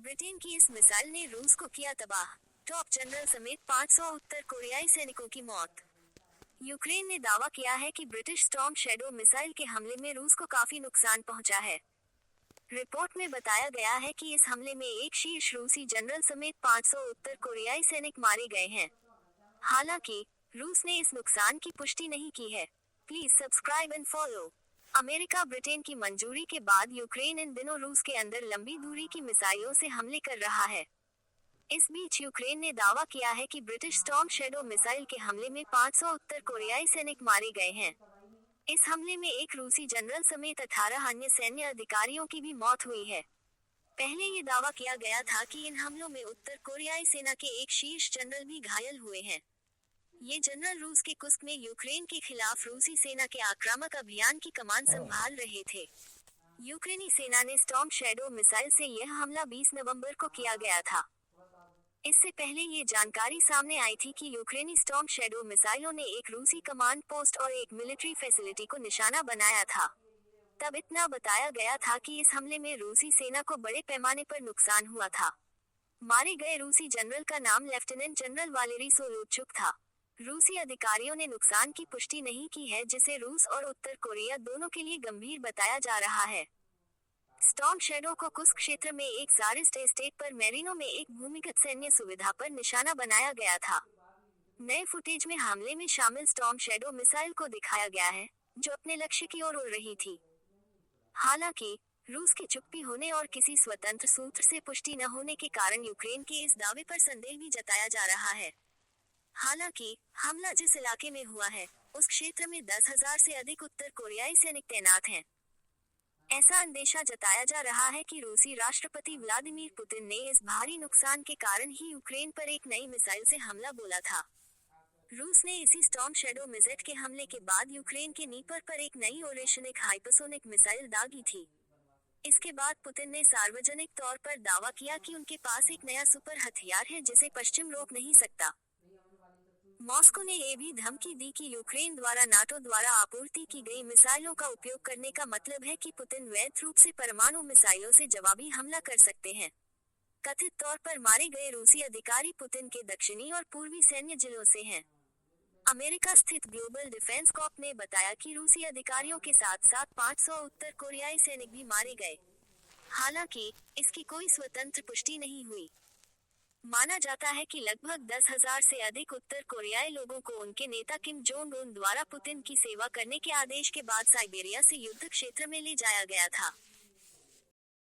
Britain की इस missile ने रूस को किया तबाह। टॉप जनरल समेत 500 उत्तर कोरियाई सैनिकों की मौत। यूक्रेन ने दावा किया है कि ब्रिटिश स्टॉर्म शैडो मिसाइल के हमले में रूस को काफी नुकसान पहुंचा है। रिपोर्ट में बताया गया है कि इस हमले में एक शीर्ष रूसी जनरल समेत 500 उत्तर कोरियाई सैनिक मारे गए हैं। हालांकि रूस ने इस नुकसान की पुष्टि नहीं की है। Please subscribe and follow. America Britain की मंजूरी के बाद यूक्रेन इन दिनों रूस के अंदर लंबी दूरी की मिसाइलों से हमले कर रहा है। इस बीच यूक्रेन ने दावा किया है कि ब्रिटिश स्टॉर्म शैडो मिसाइल के हमले में 500 उत्तर कोरियाई सैनिक मारे गए हैं। इस हमले में एक रूसी जनरल समेत 18 अन्य सैन्य अधिकारियों की भी मौत हुई है। पहले ये दावा किया गया था कि इन हमलों में उत्तर कोरियाई सेना के एक शीर्ष जनरल भी घायल हुए हैं। ये जनरल रूस के कुस्क में यूक्रेन के खिलाफ रूसी सेना के आक्रामक अभियान की कमान संभाल रहे थे। यूक्रेनी सेना ने स्टॉर्म शैडो मिसाइल से यह हमला 20 नवंबर को किया गया था। इससे पहले ये जानकारी सामने आई थी कि यूक्रेनी स्टॉर्म शैडो मिसाइलों ने एक रूसी कमांड पोस्ट और एक मिलिट्री फैसिलिटी को निशाना बनाया था। तब इतना बताया गया था कि इस हमले में रूसी सेना को बड़े पैमाने पर नुकसान हुआ था। मारे गए रूसी जनरल का नाम लेफ्टिनेंट जनरल वालेरी सोलोचुक था। रूसी अधिकारियों ने नुकसान की पुष्टि नहीं की है, जिसे रूस और उत्तर कोरिया दोनों के लिए गंभीर बताया जा रहा है। स्टॉर्म शैडो को कुस्क क्षेत्र में एक ज़ारिस्ट एस्टेट पर मेरिनो में एक भूमिगत सैन्य सुविधा पर निशाना बनाया गया था। नए फुटेज में हमले में शामिल स्टॉर्म शैडो मिसाइल को दिखाया गया है, जो अपने लक्ष्य की ओर उड़ रही थी। हालांकि रूस के चुप्पी होने और किसी स्वतंत्र सूत्र से पुष्टि न होने के कारण यूक्रेन के इस दावे पर संदेह भी जताया जा रहा है। हालांकि हमला जिस इलाके में हुआ है, उस क्षेत्र में 10,000 से अधिक उत्तर कोरियाई सैनिक तैनात हैं। ऐसा अंदेशा जताया जा रहा है कि रूसी राष्ट्रपति व्लादिमीर पुतिन ने इस भारी नुकसान के कारण ही यूक्रेन पर एक नई मिसाइल से हमला बोला था। रूस ने इसी स्टॉर्म शैडो मिसाइल के हमले के बाद यूक्रेन के नीपर पर एक नई ओरेशनिक हाइपरसोनिक मिसाइल दागी थी। इसके बाद पुतिन ने सार्वजनिक तौर पर दावा किया कि उनके पास एक नया सुपर हथियार है जिसे पश्चिम रोक नहीं सकता। मॉस्को ने ये भी धमकी दी कि यूक्रेन द्वारा नाटो द्वारा आपूर्ति की गई मिसाइलों का उपयोग करने का मतलब है कि पुतिन वैध रूप से परमाणु मिसाइलों से जवाबी हमला कर सकते हैं। कथित तौर पर मारे गए रूसी अधिकारी पुतिन के दक्षिणी और पूर्वी सैन्य जिलों से हैं। अमेरिका स्थित ग्लोबल डिफेंस कॉर्प ने बताया कि रूसी अधिकारियों के साथ साथ 500 उत्तर कोरियाई सैनिक भी मारे गए। हालांकि इसकी कोई स्वतंत्र पुष्टि नहीं हुई। माना जाता है कि लगभग 10,000 से अधिक उत्तर कोरियाई लोगों को उनके नेता किम जोंग उन द्वारा पुतिन की सेवा करने के आदेश के बाद साइबेरिया से युद्ध क्षेत्र में ले जाया गया था।